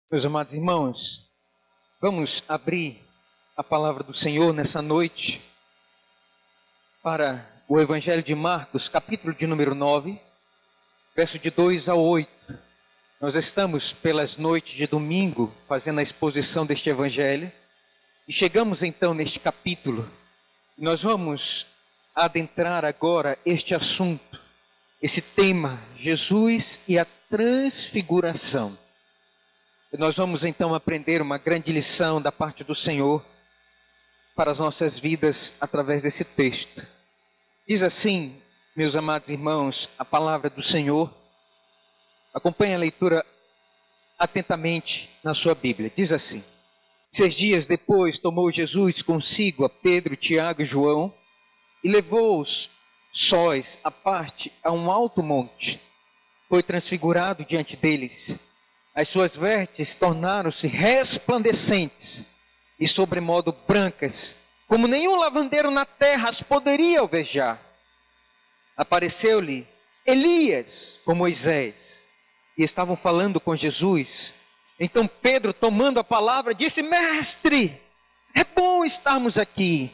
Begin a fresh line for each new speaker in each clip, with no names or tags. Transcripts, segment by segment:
Meus amados irmãos, vamos abrir a palavra do Senhor nessa noite para o Evangelho de Marcos, capítulo de número 9, verso de 2 a 8. Nós estamos pelas noites de domingo fazendo a exposição deste Evangelho e chegamos então neste capítulo. Nós vamos adentrar agora este assunto, esse tema, Jesus e a transfiguração. Nós vamos então aprender uma grande lição da parte do Senhor para as nossas vidas através desse texto. Diz assim, meus amados irmãos, a palavra do Senhor. Acompanhe a leitura atentamente na sua Bíblia. Diz assim: 6 dias depois tomou Jesus consigo a Pedro, Tiago e João e levou-os sós à parte a um alto monte. Foi transfigurado diante deles. As suas vestes tornaram-se resplandecentes e sobremodo brancas, como nenhum lavandeiro na terra as poderia alvejar. Apareceu-lhe Elias com Moisés e estavam falando com Jesus. Então Pedro, tomando a palavra, disse: Mestre, é bom estarmos aqui.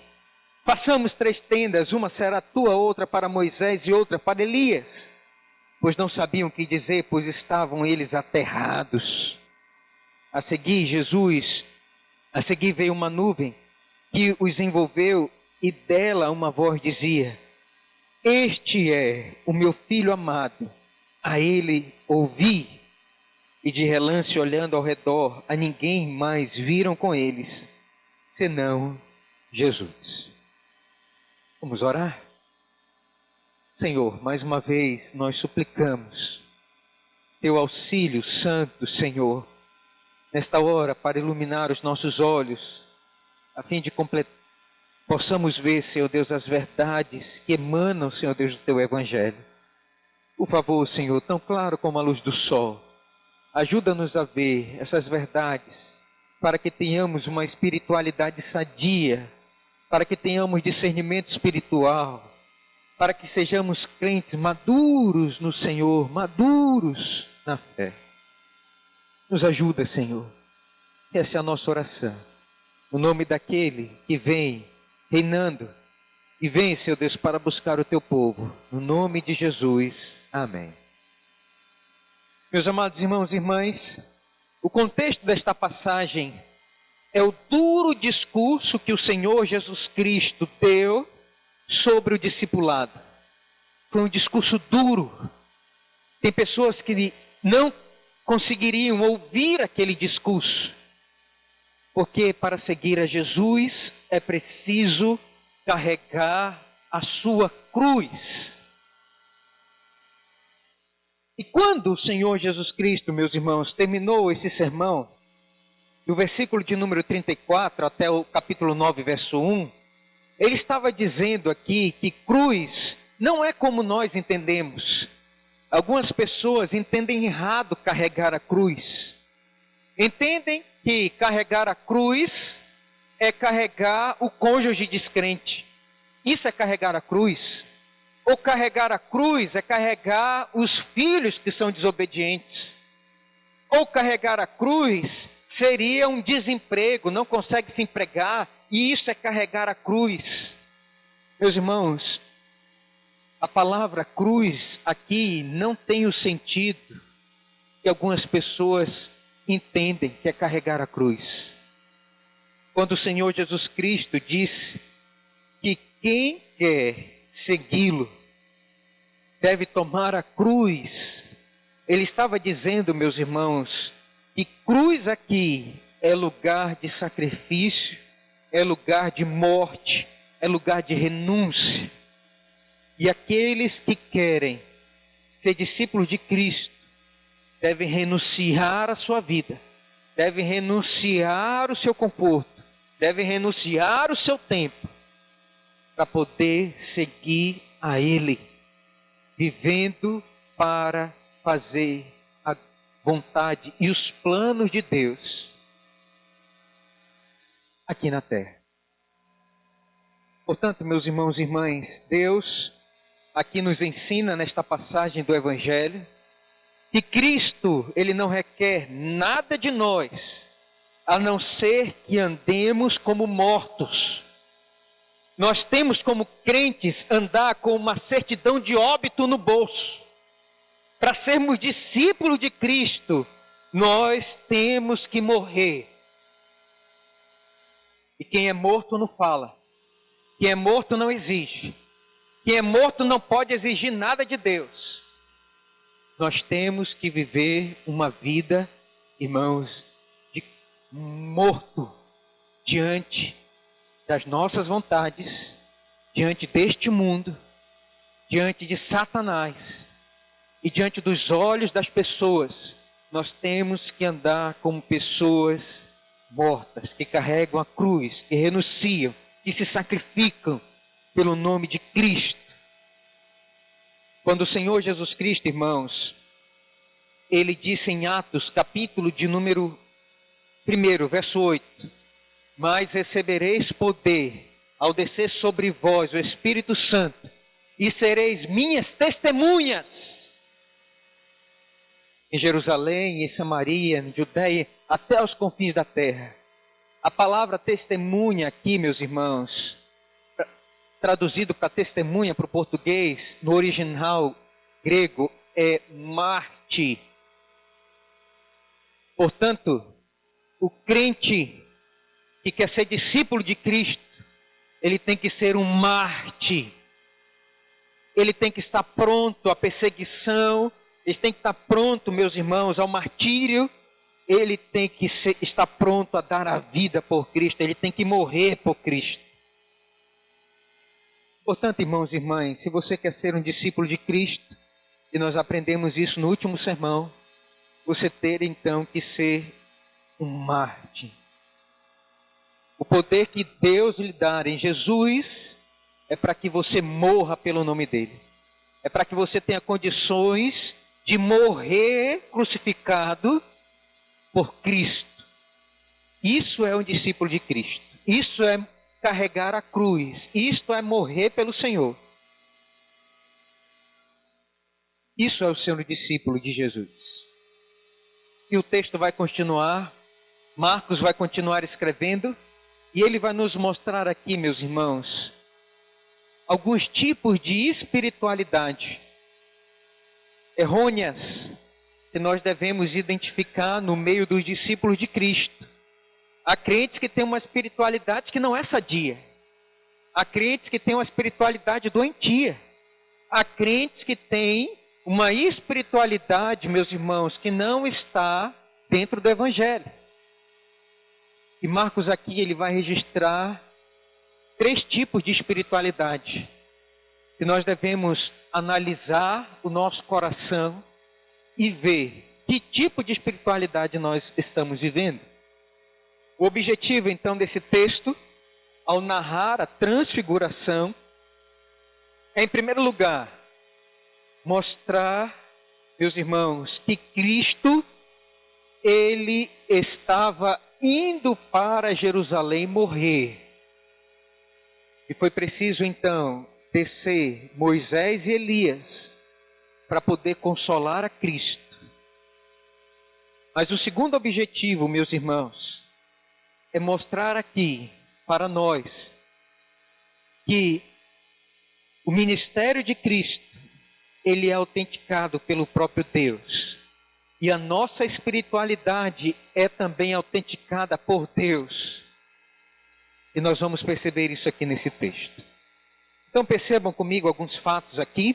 Façamos 3 tendas, uma será tua, outra para Moisés e outra para Elias. Pois não sabiam o que dizer, pois estavam eles aterrados. A seguir veio uma nuvem que os envolveu e dela uma voz dizia: Este é o meu filho amado, a ele ouvi. E de relance, olhando ao redor, a ninguém mais viram com eles, senão Jesus. Vamos orar? Senhor, mais uma vez nós suplicamos teu auxílio santo, Senhor, nesta hora para iluminar os nossos olhos, a fim de possamos ver, Senhor Deus, as verdades que emanam, Senhor Deus, do teu Evangelho. Por favor, Senhor, tão claro como a luz do sol, ajuda-nos a ver essas verdades, para que tenhamos uma espiritualidade sadia, para que tenhamos discernimento espiritual, para que sejamos crentes maduros no Senhor, maduros na fé. Nos ajuda, Senhor. Essa é a nossa oração. No nome daquele que vem reinando e vem, Senhor Deus, para buscar o teu povo. No nome de Jesus. Amém. Meus amados irmãos e irmãs, o contexto desta passagem é o duro discurso que o Senhor Jesus Cristo deu sobre o discipulado. Foi um discurso duro. Tem pessoas que não conseguiriam ouvir aquele discurso, porque para seguir a Jesus é preciso carregar a sua cruz. E quando o Senhor Jesus Cristo, meus irmãos, terminou esse sermão, do versículo de número 34 até o capítulo 9, verso 1, ele estava dizendo aqui que cruz não é como nós entendemos. Algumas pessoas entendem errado carregar a cruz. Entendem que carregar a cruz é carregar o cônjuge descrente. Isso é carregar a cruz. Ou carregar a cruz é carregar os filhos que são desobedientes. Ou carregar a cruz seria um desemprego, não consegue se empregar, e isso é carregar a cruz. Meus irmãos, a palavra cruz aqui não tem o sentido que algumas pessoas entendem que é carregar a cruz. Quando o Senhor Jesus Cristo disse que quem quer segui-lo deve tomar a cruz, ele estava dizendo, meus irmãos, que cruz aqui é lugar de sacrifício, é lugar de morte, é lugar de renúncia. E aqueles que querem ser discípulos de Cristo devem renunciar à sua vida, devem renunciar o seu conforto, devem renunciar o seu tempo para poder seguir a Ele, vivendo para fazer a vontade e os planos de Deus aqui na terra. Portanto, meus irmãos e irmãs, Deus aqui nos ensina nesta passagem do Evangelho que Cristo, ele não requer nada de nós, a não ser que andemos como mortos. Nós temos como crentes andar com uma certidão de óbito no bolso. Para sermos discípulos de Cristo, nós temos que morrer. E quem é morto não fala. Quem é morto não exige. Quem é morto não pode exigir nada de Deus. Nós temos que viver uma vida, irmãos, de morto diante das nossas vontades, diante deste mundo, diante de Satanás e diante dos olhos das pessoas. Nós temos que andar como pessoas mortas, que carregam a cruz, que renunciam, que se sacrificam pelo nome de Cristo. Quando o Senhor Jesus Cristo, irmãos, ele disse em Atos, capítulo de número 1, verso 8, mas recebereis poder ao descer sobre vós o Espírito Santo, e sereis minhas testemunhas em Jerusalém, em Samaria, em Judeia, até os confins da terra. A palavra testemunha aqui, meus irmãos, traduzido para testemunha para o português, no original grego, é mártir. Portanto, o crente que quer ser discípulo de Cristo, ele tem que ser um mártir. Ele tem que estar pronto à perseguição, ele tem que estar pronto, meus irmãos, ao martírio. Ele tem que estar pronto a dar a vida por Cristo, ele tem que morrer por Cristo. Portanto, irmãos e irmãs, se você quer ser um discípulo de Cristo, e nós aprendemos isso no último sermão, você ter então que ser um mártir. O poder que Deus lhe dá em Jesus é para que você morra pelo nome dele. É para que você tenha condições de morrer crucificado por Cristo. Isso é um discípulo de Cristo. Isso é carregar a cruz. Isto é morrer pelo Senhor. Isso é o ser um discípulo de Jesus. E o texto vai continuar. Marcos vai continuar escrevendo. E ele vai nos mostrar aqui, meus irmãos, alguns tipos de espiritualidade errôneas que nós devemos identificar no meio dos discípulos de Cristo. Há crentes que têm uma espiritualidade que não é sadia. Há crentes que têm uma espiritualidade doentia. Há crentes que têm uma espiritualidade, meus irmãos, que não está dentro do Evangelho. E Marcos aqui ele vai registrar 3 tipos de espiritualidade que nós devemos analisar o nosso coração e ver que tipo de espiritualidade nós estamos vivendo. O objetivo, então, desse texto, ao narrar a transfiguração, é, em primeiro lugar, mostrar, meus irmãos, que Cristo, ele estava indo para Jerusalém morrer. E foi preciso, então, descer Moisés e Elias para poder consolar a Cristo. Mas o segundo objetivo, meus irmãos, é mostrar aqui para nós que o ministério de Cristo, ele é autenticado pelo próprio Deus. E a nossa espiritualidade é também autenticada por Deus. E nós vamos perceber isso aqui nesse texto. Então percebam comigo alguns fatos aqui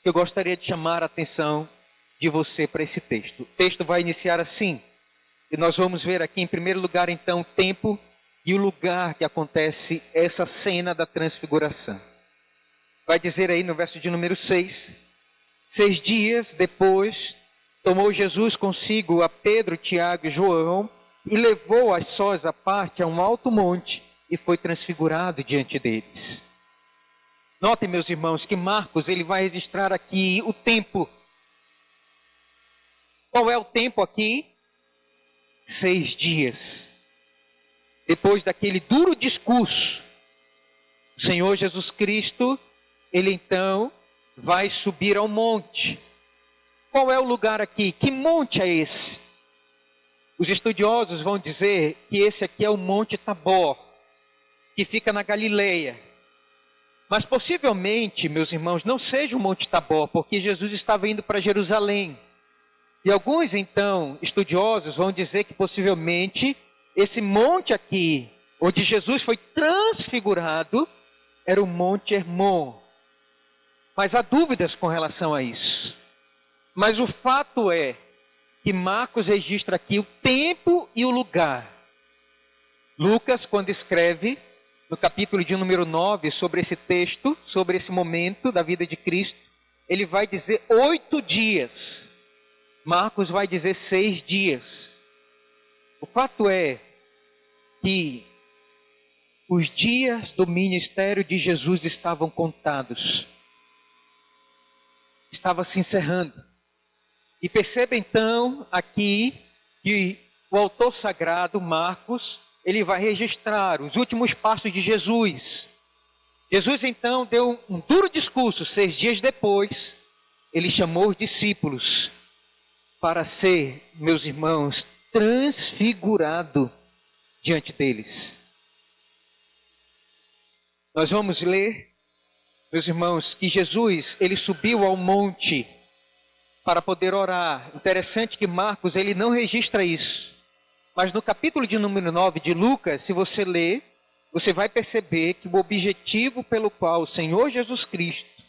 que eu gostaria de chamar a atenção de você para esse texto. O texto vai iniciar assim. E nós vamos ver aqui em primeiro lugar então o tempo e o lugar que acontece essa cena da transfiguração. Vai dizer aí no verso de número 6. 6 dias depois, tomou Jesus consigo a Pedro, Tiago e João e levou as sós à parte a um alto monte e foi transfigurado diante deles. Notem, meus irmãos, que Marcos ele vai registrar aqui o tempo. Qual é o tempo aqui? 6 dias. Depois daquele duro discurso, o Senhor Jesus Cristo, ele então vai subir ao monte. qual é o lugar aqui? Que monte é esse? Os estudiosos vão dizer que esse aqui é o Monte Tabor, que fica na Galileia. Mas possivelmente, meus irmãos, não seja o Monte Tabor, porque Jesus estava indo para Jerusalém. E alguns, então, estudiosos vão dizer que possivelmente esse monte aqui, onde Jesus foi transfigurado, era o Monte Hermon. Mas há dúvidas com relação a isso. Mas o fato é que Marcos registra aqui o tempo e o lugar. Lucas, quando escreve no capítulo de número 9 sobre esse texto, sobre esse momento da vida de Cristo, ele vai dizer 8 dias. Marcos vai dizer 6 dias. O fato é que os dias do ministério de Jesus estavam contados. Estava se encerrando. E perceba então aqui que o autor sagrado, Marcos, ele vai registrar os últimos passos de Jesus. Jesus então deu um duro discurso. 6 dias depois, ele chamou os discípulos para ser, meus irmãos, transfigurado diante deles. Nós vamos ler, meus irmãos, que Jesus, ele subiu ao monte para poder orar. Interessante que Marcos, ele não registra isso. Mas no capítulo de número 9 de Lucas, se você ler, você vai perceber que o objetivo pelo qual o Senhor Jesus Cristo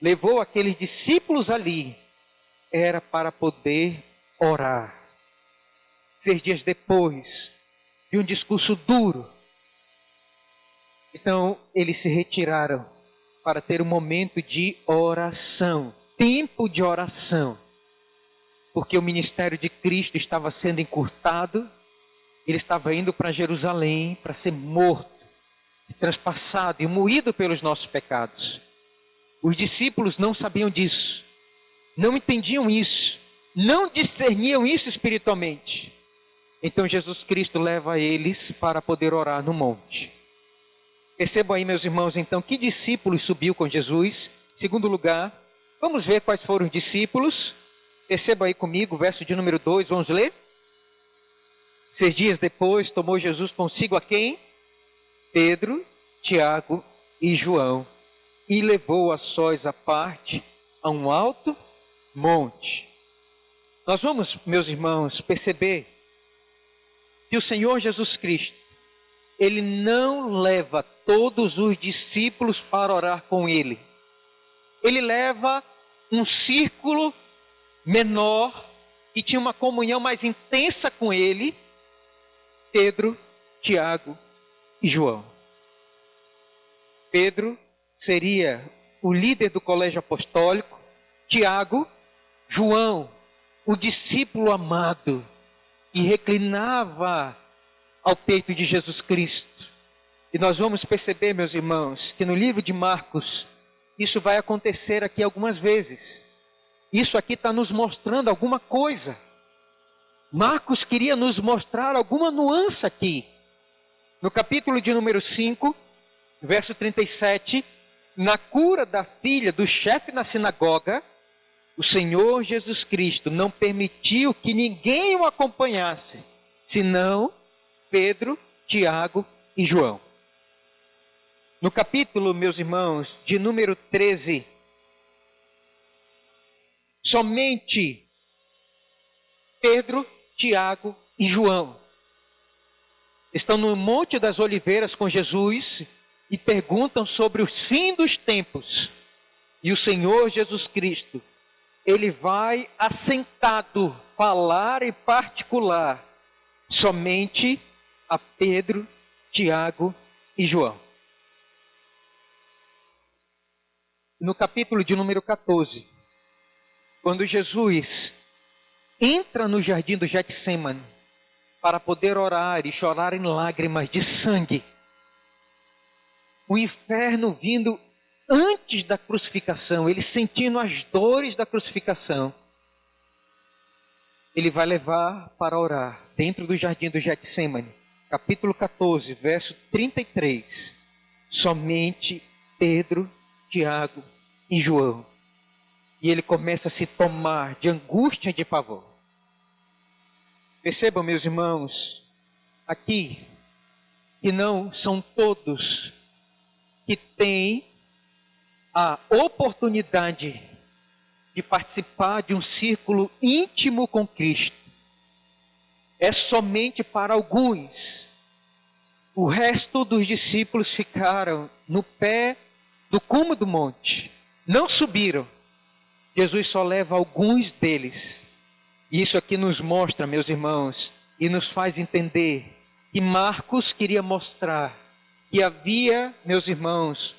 levou aqueles discípulos ali era para poder orar. 6 dias depois de um discurso duro, então eles se retiraram para ter um momento de oração, tempo de oração, porque o ministério de Cristo estava sendo encurtado. Ele estava indo para Jerusalém para ser morto, transpassado e moído pelos nossos pecados. Os discípulos não sabiam disso, não entendiam isso, não discerniam isso espiritualmente. Então Jesus Cristo leva eles para poder orar no monte. Percebam aí, meus irmãos, então, que discípulos subiu com Jesus. Em segundo lugar, vamos ver quais foram os discípulos. Perceba aí comigo o verso de número 2, vamos ler. 6 dias depois, tomou Jesus consigo a quem? Pedro, Tiago e João, e levou a sós à parte a um alto monte. Nós vamos, meus irmãos, perceber que o Senhor Jesus Cristo, ele não leva todos os discípulos para orar com ele. Ele leva um círculo menor que tinha uma comunhão mais intensa com ele, Pedro, Tiago e João. Pedro seria o líder do colégio apostólico, Tiago, João, o discípulo amado, e reclinava ao peito de Jesus Cristo. E nós vamos perceber, meus irmãos, que no livro de Marcos, isso vai acontecer aqui algumas vezes. Isso aqui está nos mostrando alguma coisa. Marcos queria nos mostrar alguma nuance aqui. No capítulo de número 5, verso 37, na cura da filha do chefe na sinagoga, o Senhor Jesus Cristo não permitiu que ninguém o acompanhasse, senão Pedro, Tiago e João. No capítulo, meus irmãos, de número 13, somente Pedro, Tiago e João estão no Monte das Oliveiras com Jesus e perguntam sobre o fim dos tempos. E o Senhor Jesus Cristo, ele vai assentado falar em particular somente a Pedro, Tiago e João. No capítulo de número 14, quando Jesus entra no jardim do Getsemane para poder orar e chorar em lágrimas de sangue, o inferno vindo antes da crucificação, ele sentindo as dores da crucificação, ele vai levar para orar dentro do jardim do Getsemane, capítulo 14, verso 33, somente Pedro, Tiago e João. e ele começa a se tomar de angústia e de pavor. Percebam, meus irmãos, aqui, que não são todos que têm a oportunidade de participar de um círculo íntimo com Cristo. É somente para alguns. O resto dos discípulos ficaram no pé do cume do monte. Não subiram. Jesus só leva alguns deles. E isso aqui nos mostra, meus irmãos, e nos faz entender que Marcos queria mostrar que havia, meus irmãos,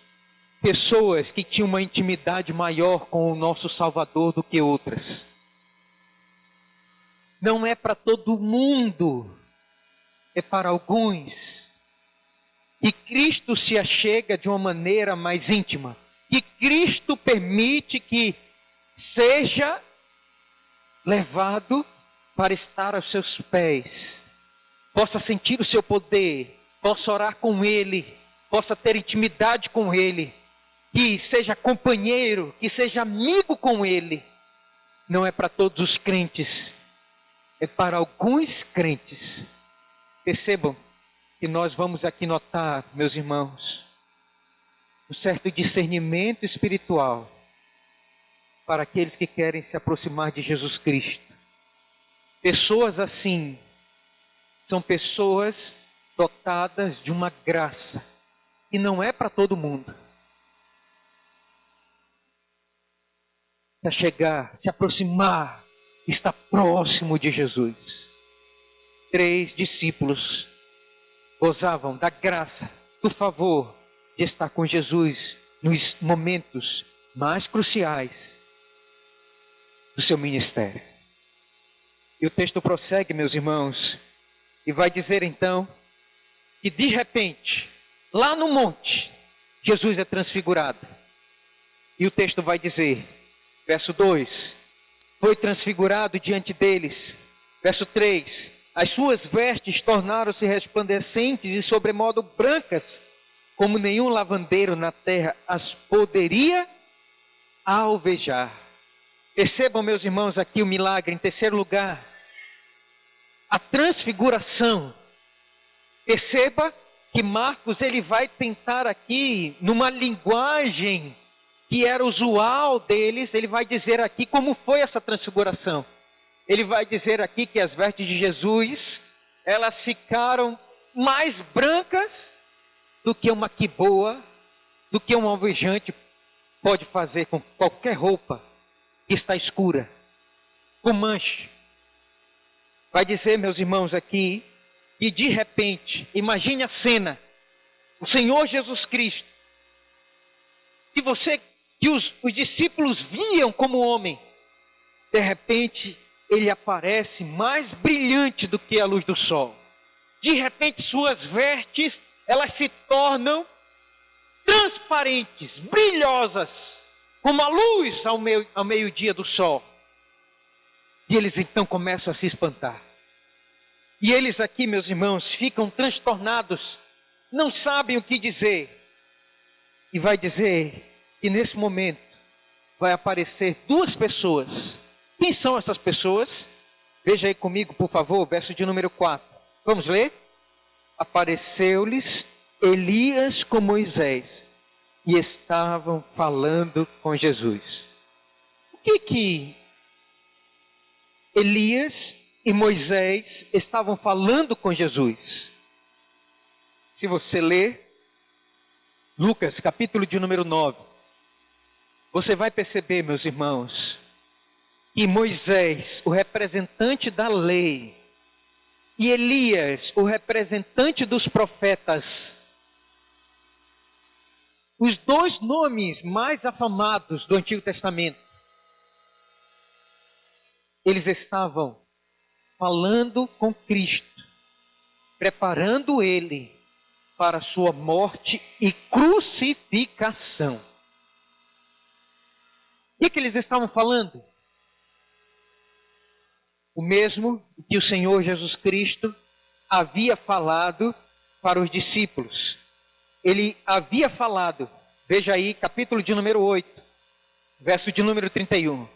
pessoas que tinham uma intimidade maior com o nosso Salvador do que outras. Não é para todo mundo, é para alguns. E Cristo se achega de uma maneira mais íntima. Que Cristo permite que seja levado para estar aos seus pés. Possa sentir o seu poder, possa orar com Ele, possa ter intimidade com Ele. Que seja companheiro, que seja amigo com Ele. Não é para todos os crentes, é para alguns crentes. Percebam que nós vamos aqui notar, meus irmãos, um certo discernimento espiritual para aqueles que querem se aproximar de Jesus Cristo. Pessoas assim são pessoas dotadas de uma graça que não é para todo mundo. Para chegar, se aproximar, estar próximo de Jesus. 3 discípulos gozavam da graça, do favor de estar com Jesus nos momentos mais cruciais do seu ministério. E o texto prossegue, meus irmãos, e vai dizer então que de repente, lá no monte, Jesus é transfigurado. E o texto vai dizer, verso 2, foi transfigurado diante deles. Verso 3, as suas vestes tornaram-se resplandecentes e sobremodo brancas, como nenhum lavandeiro na terra as poderia alvejar. Percebam, meus irmãos, aqui o milagre. Em terceiro lugar, a transfiguração. Perceba que Marcos ele vai tentar aqui, numa linguagem que era usual deles, ele vai dizer aqui como foi essa transfiguração. Ele vai dizer aqui que as vestes de Jesus, elas ficaram mais brancas do que uma quiboa, do que um alvejante pode fazer com qualquer roupa que está escura, com mancha. Vai dizer, meus irmãos, aqui, que de repente, imagine a cena, o Senhor Jesus Cristo, que os discípulos viam como homem, de repente ele aparece mais brilhante do que a luz do sol. De repente suas vestes, elas se tornam transparentes, brilhosas, como a luz ao meio-dia do sol. E eles então começam a se espantar. E eles aqui, meus irmãos, ficam transtornados, não sabem o que dizer. E vai dizer que nesse momento vai aparecer 2 pessoas. Quem são essas pessoas? Veja aí comigo, por favor, verso de número 4. Vamos ler? Apareceu-lhes Elias com Moisés e estavam falando com Jesus. O que Elias e Moisés estavam falando com Jesus? Se você ler Lucas, capítulo de número 9, você vai perceber, meus irmãos, que Moisés, o representante da lei, e Elias, o representante dos profetas, os 2 nomes mais afamados do Antigo Testamento, eles estavam falando com Cristo, preparando Ele para a sua morte e crucificação. O que eles estavam falando? O mesmo que o Senhor Jesus Cristo havia falado para os discípulos. Ele havia falado, veja aí, capítulo de número 8, verso de número 31.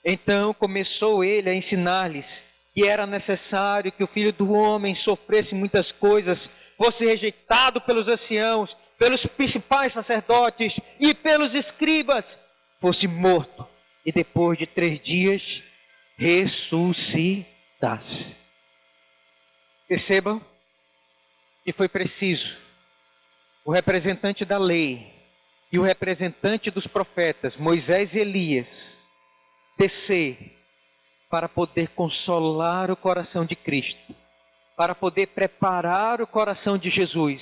Então começou ele a ensinar-lhes que era necessário que o Filho do Homem sofresse muitas coisas, fosse rejeitado pelos anciãos, pelos principais sacerdotes e pelos escribas, fosse morto e depois de 3 dias ressuscitasse. Percebam que foi preciso o representante da lei e o representante dos profetas, Moisés e Elias, descer para poder consolar o coração de Cristo, para poder preparar o coração de Jesus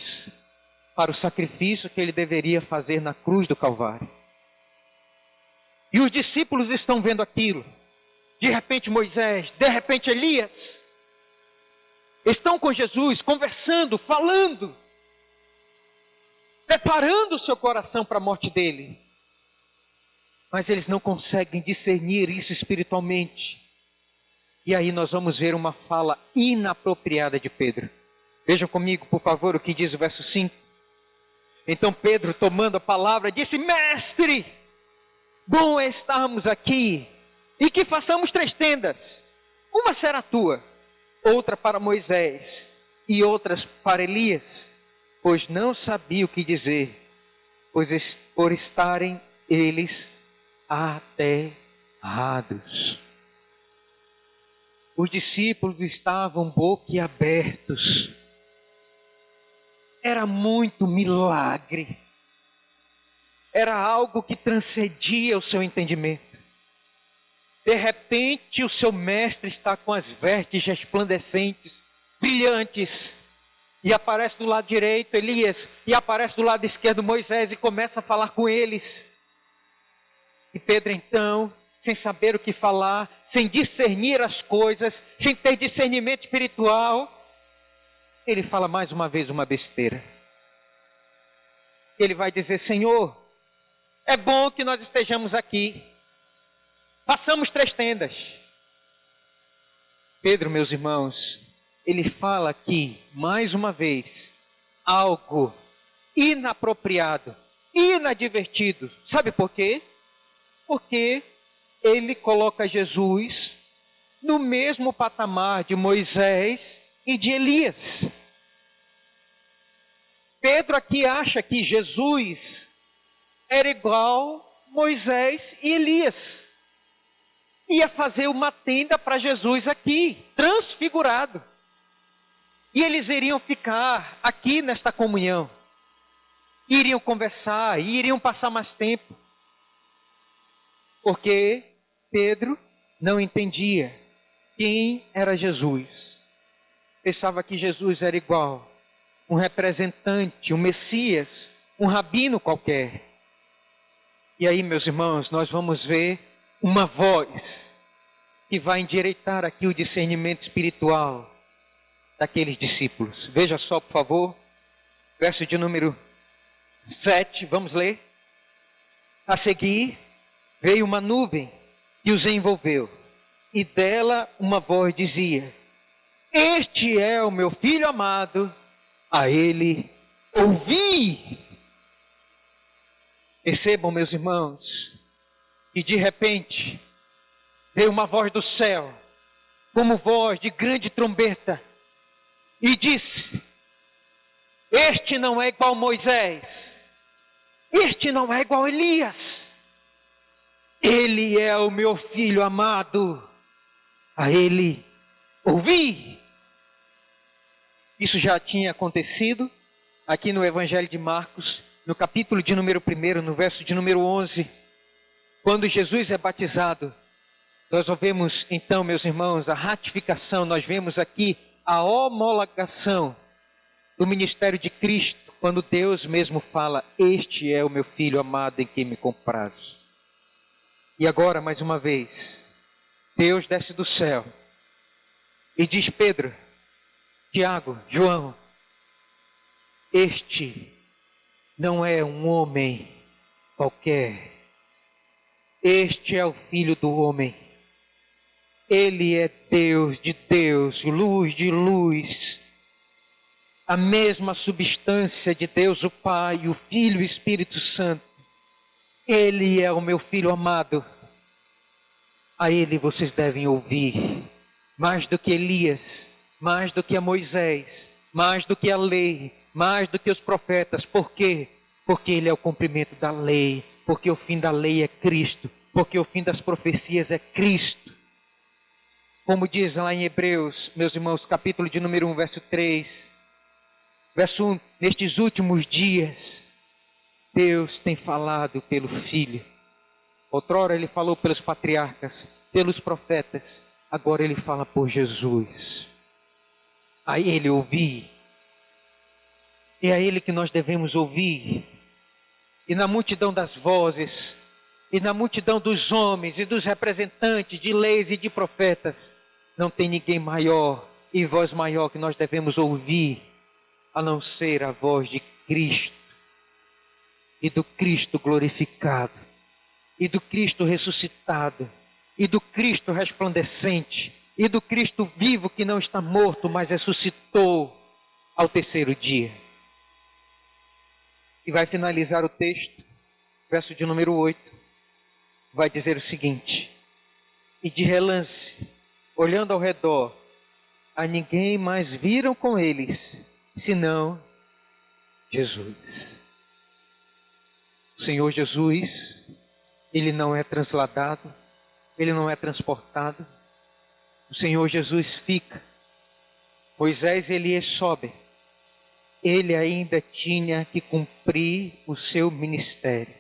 para o sacrifício que ele deveria fazer na cruz do Calvário. E os discípulos estão vendo aquilo. De repente Moisés, de repente Elias, estão com Jesus, conversando, falando, preparando o seu coração para a morte dele. Mas eles não conseguem discernir isso espiritualmente. E aí nós vamos ver uma fala inapropriada de Pedro. Vejam comigo, por favor, o que diz o verso 5. Então Pedro, tomando a palavra, disse: Mestre, bom é estarmos aqui e que façamos 3 tendas. Uma será tua, outra para Moisés e outras para Elias, pois não sabia o que dizer, pois por estarem eles aterrados. Os discípulos estavam boquiabertos. Era muito milagre. Era algo que transcendia o seu entendimento. De repente, o seu mestre está com as vestes resplandecentes, brilhantes, e aparece do lado direito Elias, e aparece do lado esquerdo Moisés, e começa a falar com eles. E Pedro então, sem saber o que falar, sem discernir as coisas, sem ter discernimento espiritual, ele fala mais uma vez uma besteira. Ele vai dizer: Senhor, é bom que nós estejamos aqui. Façamos 3 tendas. Pedro, meus irmãos, ele fala aqui, mais uma vez, algo inapropriado, inadvertido. Sabe por quê? Porque ele coloca Jesus no mesmo patamar de Moisés e de Elias. Pedro aqui acha que Jesus era igual Moisés e Elias. Ia fazer uma tenda para Jesus aqui, transfigurado. E eles iriam ficar aqui nesta comunhão. Iriam conversar, iriam passar mais tempo. Porque Pedro não entendia quem era Jesus. Pensava que Jesus era igual um representante, um Messias, um rabino qualquer. E aí, meus irmãos, nós vamos ver uma voz que vai endireitar aqui o discernimento espiritual daqueles discípulos. Veja só, por favor, verso de número 7, vamos ler. A seguir, veio uma nuvem que os envolveu, e dela uma voz dizia: Este é o meu filho amado, a ele ouvi. Percebam, meus irmãos, que de repente veio uma voz do céu, como voz de grande trombeta, e disse: Este não é igual Moisés, este não é igual Elias, ele é o meu filho amado, a ele ouvi. Isso já tinha acontecido aqui no Evangelho de Marcos, no capítulo de número 1, no verso de número 11, quando Jesus é batizado. Nós vemos então, meus irmãos, a ratificação, nós vemos aqui a homologação do ministério de Cristo, quando Deus mesmo fala: Este é o meu filho amado em quem me comprazo. E agora, mais uma vez, Deus desce do céu e diz: Pedro, Tiago, João, este não é um homem qualquer. Este é o Filho do homem. Ele é Deus de Deus, luz de luz. A mesma substância de Deus o Pai, o Filho e o Espírito Santo. Ele é o meu filho amado. A ele vocês devem ouvir. Mais do que Elias, mais do que a Moisés, mais do que a lei, mais do que os profetas. Por quê? Porque ele é o cumprimento da lei. Porque o fim da lei é Cristo. Porque o fim das profecias é Cristo. Como diz lá em Hebreus, meus irmãos, capítulo de número 1, verso 3. Verso 1, nestes últimos dias, Deus tem falado pelo Filho. Outrora ele falou pelos patriarcas, pelos profetas. Agora ele fala por Jesus. A ele ouvir. É a ele que nós devemos ouvir. E na multidão das vozes, e na multidão dos homens e dos representantes de leis e de profetas, não tem ninguém maior e voz maior que nós devemos ouvir, a não ser a voz de Cristo. E do Cristo glorificado. E do Cristo ressuscitado. E do Cristo resplandecente. E do Cristo vivo que não está morto, mas ressuscitou ao terceiro dia. E vai finalizar o texto, verso de número 8. Vai dizer o seguinte: e de relance, olhando ao redor, a ninguém mais viram com eles, senão Jesus. O Senhor Jesus, ele não é transladado, ele não é transportado. O Senhor Jesus fica. Moisés e Elias sobem. Ele ainda tinha que cumprir o seu ministério.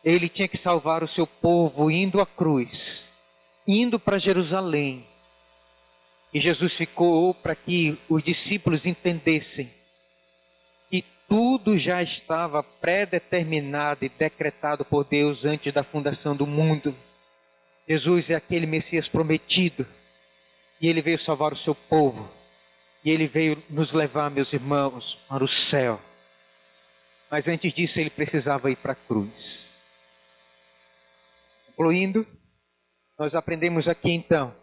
Ele tinha que salvar o seu povo indo à cruz, indo para Jerusalém. E Jesus ficou para que os discípulos entendessem que tudo já estava pré-determinado e decretado por Deus antes da fundação do mundo. Jesus é aquele Messias prometido. E ele veio salvar o seu povo. E ele veio nos levar, meus irmãos, para o céu. Mas antes disso ele precisava ir para a cruz. Concluindo, nós aprendemos aqui então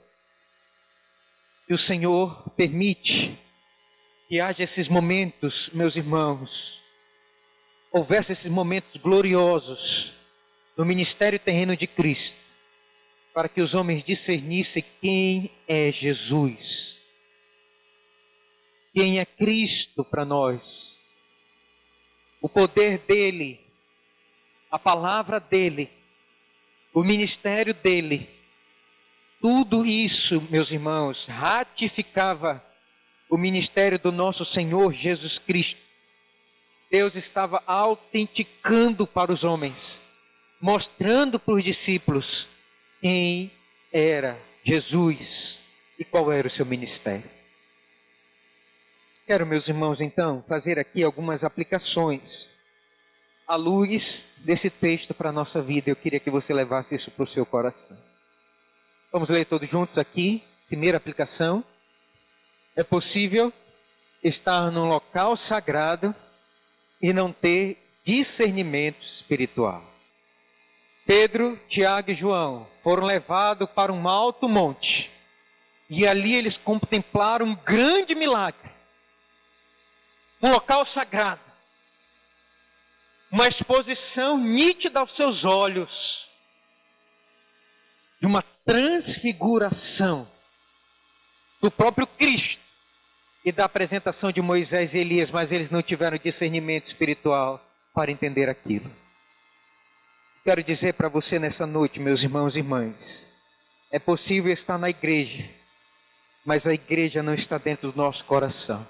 que o Senhor permite que haja esses momentos, meus irmãos, houvesse esses momentos gloriosos no ministério terreno de Cristo, para que os homens discernissem quem é Jesus. Quem é Cristo para nós? O poder dele, a palavra dele, o ministério dele, tudo isso, meus irmãos, ratificava o ministério do nosso Senhor Jesus Cristo. Deus estava autenticando para os homens, mostrando para os discípulos quem era Jesus e qual era o seu ministério. Quero, meus irmãos, então, fazer aqui algumas aplicações à luz desse texto para a nossa vida. Eu queria que você levasse isso para o seu coração. Vamos ler todos juntos aqui. Primeira aplicação. É possível estar num local sagrado e não ter discernimento espiritual. Pedro, Tiago e João foram levados para um alto monte. E ali eles contemplaram um grande milagre. Um local sagrado, uma exposição nítida aos seus olhos, de uma transfiguração do próprio Cristo e da apresentação de Moisés e Elias, mas eles não tiveram discernimento espiritual para entender aquilo. Quero dizer para você nessa noite, meus irmãos e irmãs, é possível estar na igreja, mas a igreja não está dentro do nosso coração.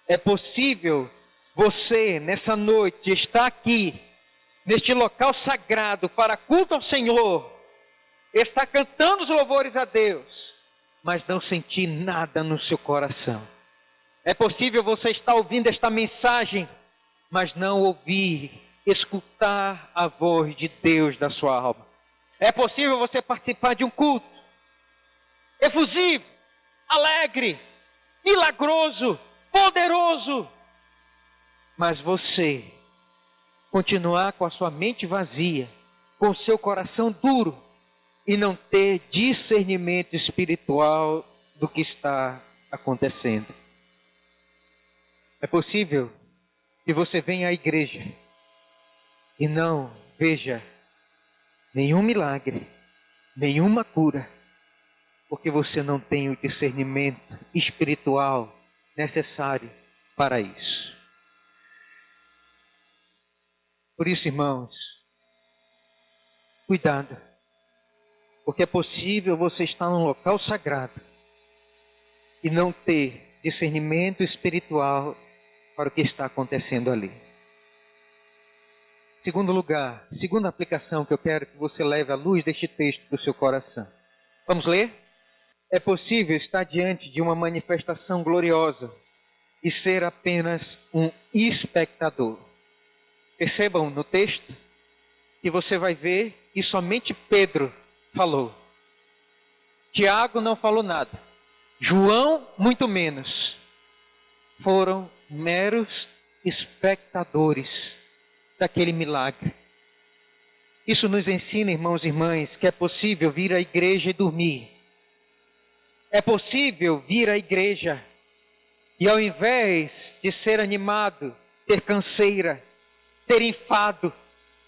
É possível você, nessa noite, estar aqui, neste local sagrado, para culto ao Senhor, estar cantando os louvores a Deus, mas não sentir nada no seu coração. É possível você estar ouvindo esta mensagem, mas não ouvir, escutar a voz de Deus da sua alma. É possível você participar de um culto efusivo, alegre, milagroso, poderoso, mas você continuar com a sua mente vazia, com o seu coração duro e não ter discernimento espiritual do que está acontecendo. É possível que você venha à igreja e não veja, nenhum milagre, nenhuma cura, porque você não tem o discernimento espiritual necessário para isso. Por isso, irmãos, cuidado, porque é possível você estar num local sagrado e não ter discernimento espiritual para o que está acontecendo ali. Segundo lugar, segunda aplicação que eu quero que você leve à luz deste texto do seu coração. Vamos ler? É possível estar diante de uma manifestação gloriosa e ser apenas um espectador. Percebam no texto que você vai ver que somente Pedro falou. Tiago não falou nada. João, muito menos. Foram meros espectadores daquele milagre. Isso nos ensina, irmãos e irmãs, que é possível vir à igreja e dormir. É possível vir à igreja e, ao invés de ser animado, ter canseira, ter enfado,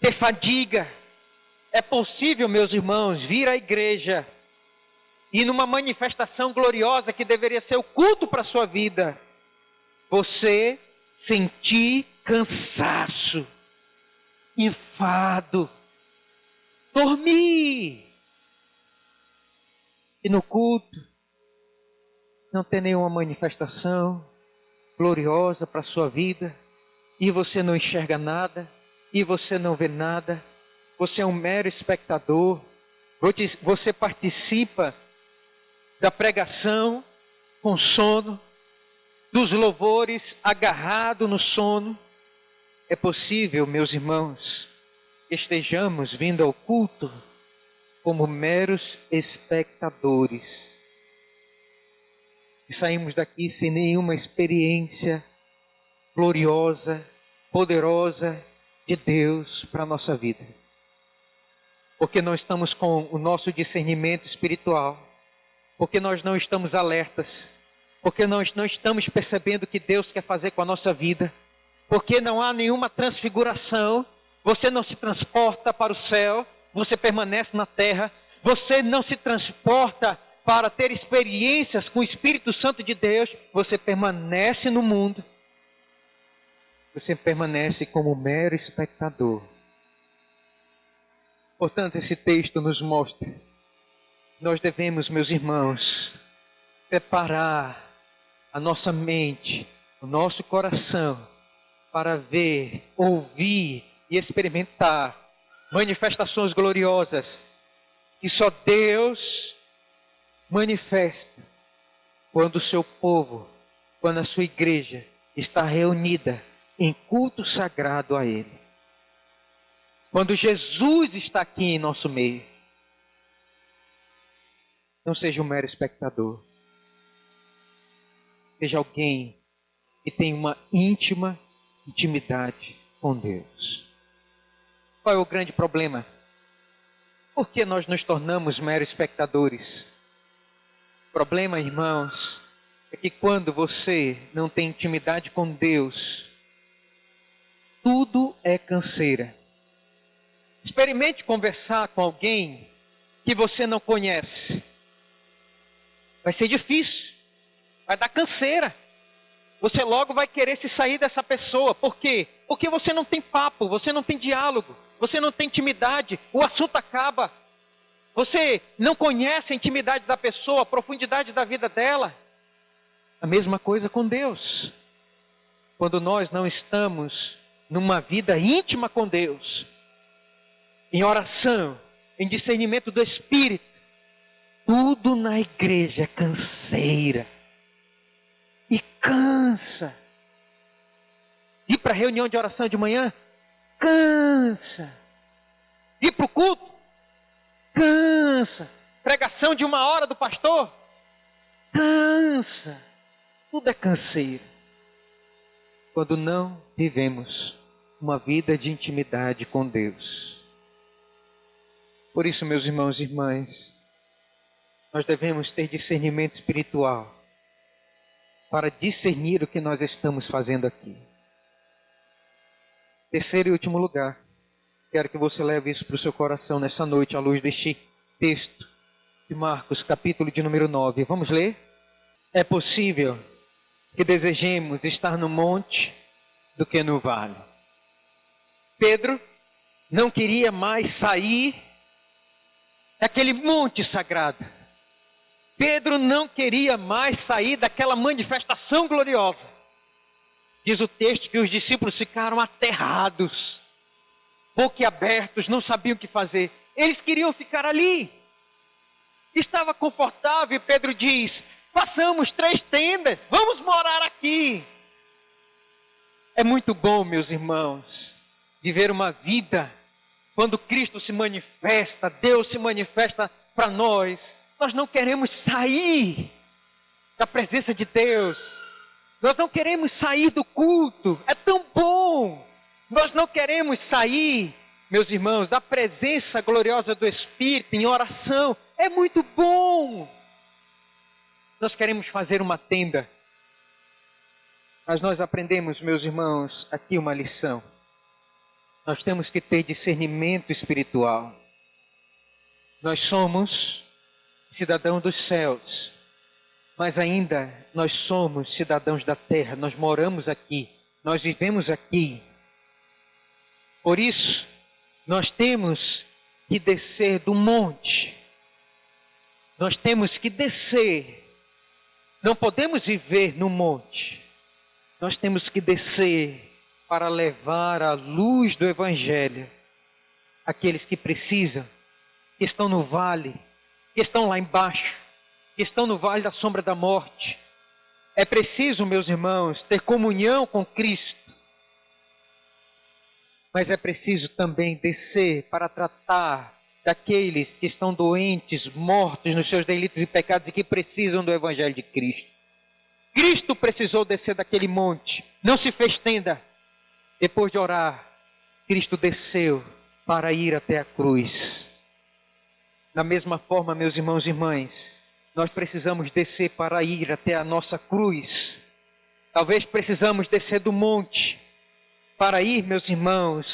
ter fadiga. É possível, meus irmãos, vir à igreja e, numa manifestação gloriosa que deveria ser o culto para a sua vida, você sentir cansaço, enfado, dormir. E no culto não ter nenhuma manifestação gloriosa para a sua vida, e você não enxerga nada, e você não vê nada, você é um mero espectador, você participa da pregação com sono, dos louvores agarrado no sono. É possível, meus irmãos, que estejamos vindo ao culto como meros espectadores e saímos daqui sem nenhuma experiência gloriosa, poderosa de Deus para a nossa vida. Porque não estamos com o nosso discernimento espiritual, porque nós não estamos alertas, porque nós não estamos percebendo o que Deus quer fazer com a nossa vida, porque não há nenhuma transfiguração, você não se transporta para o céu, você permanece na terra, você não se transporta para ter experiências com o Espírito Santo de Deus, você permanece no mundo, você permanece como mero espectador. Portanto, esse texto nos mostra, nós devemos, meus irmãos, preparar a nossa mente, o nosso coração, para ver, ouvir e experimentar manifestações gloriosas que só Deus manifesta quando o seu povo, quando a sua igreja está reunida em culto sagrado a Ele. Quando Jesus está aqui em nosso meio. Não seja um mero espectador. Seja alguém que tem uma íntima intimidade com Deus. Qual é o grande problema? Por que nós nos tornamos meros espectadores? O problema, irmãos, é que quando você não tem intimidade com Deus, tudo é canseira. Experimente conversar com alguém que você não conhece. Vai ser difícil. Vai dar canseira. Você logo vai querer se sair dessa pessoa. Por quê? Porque você não tem papo, você não tem diálogo, você não tem intimidade, o assunto acaba. Você não conhece a intimidade da pessoa, a profundidade da vida dela. A mesma coisa com Deus. Quando nós não estamos numa vida íntima com Deus, em oração, em discernimento do Espírito, tudo na igreja é canseira. E cansa. Ir para a reunião de oração de manhã, cansa. Ir para o culto, cansa. Pregação de 1 hora do pastor, cansa. Tudo é canseiro. Quando não vivemos uma vida de intimidade com Deus. Por isso, meus irmãos e irmãs, nós devemos ter discernimento espiritual para discernir o que nós estamos fazendo aqui. Terceiro e último lugar, Quero que você leve isso para o seu coração nessa noite, à luz deste texto de Marcos, capítulo de número 9. Vamos ler? É possível que desejemos estar no monte do que no vale. Pedro não queria mais sair daquele monte sagrado. Pedro não queria mais sair daquela manifestação gloriosa. Diz o texto que os discípulos ficaram aterrados, boquiabertos, não sabiam o que fazer. Eles queriam ficar ali. Estava confortável e Pedro diz: façamos 3 tendas, vamos morar aqui. É muito bom, meus irmãos, viver uma vida quando Cristo se manifesta, Deus se manifesta para nós. Nós não queremos sair da presença de Deus. Nós não queremos sair do culto. É tão bom. Nós não queremos sair, meus irmãos, da presença gloriosa do Espírito em oração. É muito bom. Nós queremos fazer uma tenda. Mas nós aprendemos, meus irmãos, aqui uma lição. Nós temos que ter discernimento espiritual. Nós somos cidadãos dos céus, mas ainda nós somos cidadãos da terra. Nós moramos aqui, nós vivemos aqui. Por isso, nós temos que descer do monte. Nós temos que descer. Não podemos viver no monte. Nós temos que descer para levar a luz do Evangelho àqueles que precisam, que estão no vale, que estão lá embaixo, que estão no vale da sombra da morte. É preciso, meus irmãos, ter comunhão com Cristo. Mas é preciso também descer para tratar daqueles que estão doentes, mortos nos seus delitos e pecados e que precisam do Evangelho de Cristo. Cristo precisou descer daquele monte, não se fez tenda. Depois de orar, Cristo desceu para ir até a cruz. Da mesma forma, meus irmãos e irmãs, nós precisamos descer para ir até a nossa cruz. Talvez precisamos descer do monte para ir, meus irmãos,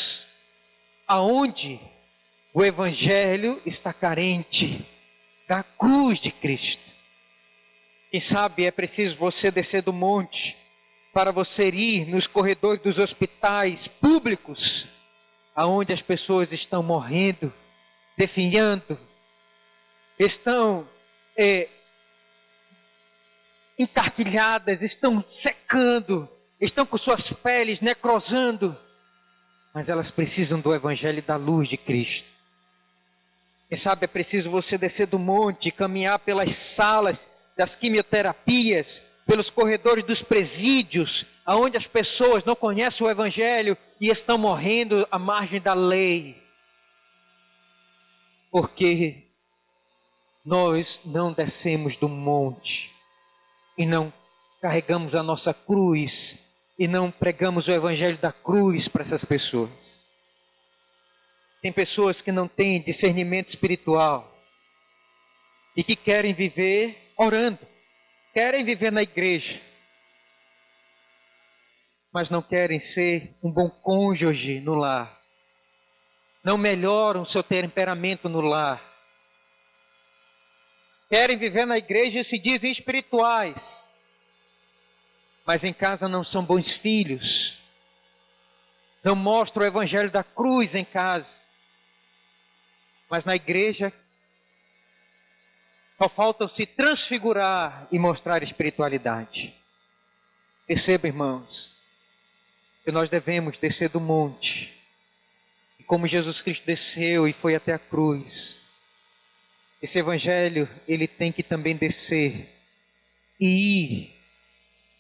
aonde o Evangelho está carente da cruz de Cristo. Quem sabe é preciso você descer do monte para você ir nos corredores dos hospitais públicos, aonde as pessoas estão morrendo, definhando, estão encarquilhadas, estão secando, estão com suas peles necrosando, mas elas precisam do Evangelho e da luz de Cristo. Quem sabe é preciso você descer do monte, caminhar pelas salas das quimioterapias, pelos corredores dos presídios, aonde as pessoas não conhecem o Evangelho e estão morrendo à margem da lei. Porque nós não descemos do monte e não carregamos a nossa cruz e não pregamos o Evangelho da cruz para essas pessoas. Tem pessoas que não têm discernimento espiritual e que querem viver orando, querem viver na igreja, mas não querem ser um bom cônjuge no lar, não melhoram seu temperamento no lar, querem viver na igreja e se dizem espirituais, mas em casa não são bons filhos, não mostram o Evangelho da cruz em casa, mas na igreja só faltam se transfigurar e mostrar espiritualidade. Perceba, irmãos, que nós devemos descer do monte. E como Jesus Cristo desceu e foi até a cruz, esse Evangelho, ele tem que também descer e ir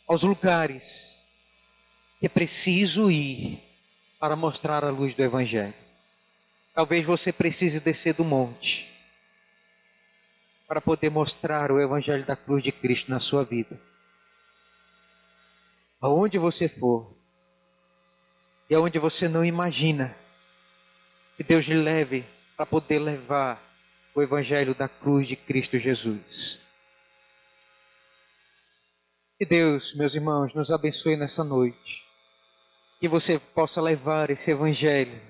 aos lugares que é preciso ir para mostrar a luz do Evangelho. Talvez você precise descer do monte para poder mostrar o Evangelho da cruz de Cristo na sua vida. Aonde você for, e aonde você não imagina, que Deus lhe leve para poder levar o Evangelho da cruz de Cristo Jesus. Que Deus, meus irmãos, nos abençoe nessa noite. Que você possa levar esse Evangelho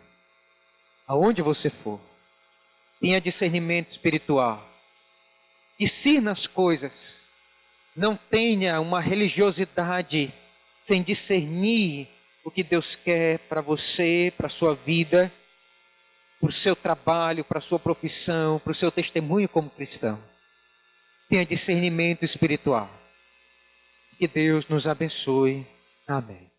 aonde você for. Tenha discernimento espiritual. Discirna as coisas. Não tenha uma religiosidade sem discernir o que Deus quer para você, para a sua vida, para o seu trabalho, para a sua profissão, para o seu testemunho como cristão. Tenha discernimento espiritual. Que Deus nos abençoe. Amém.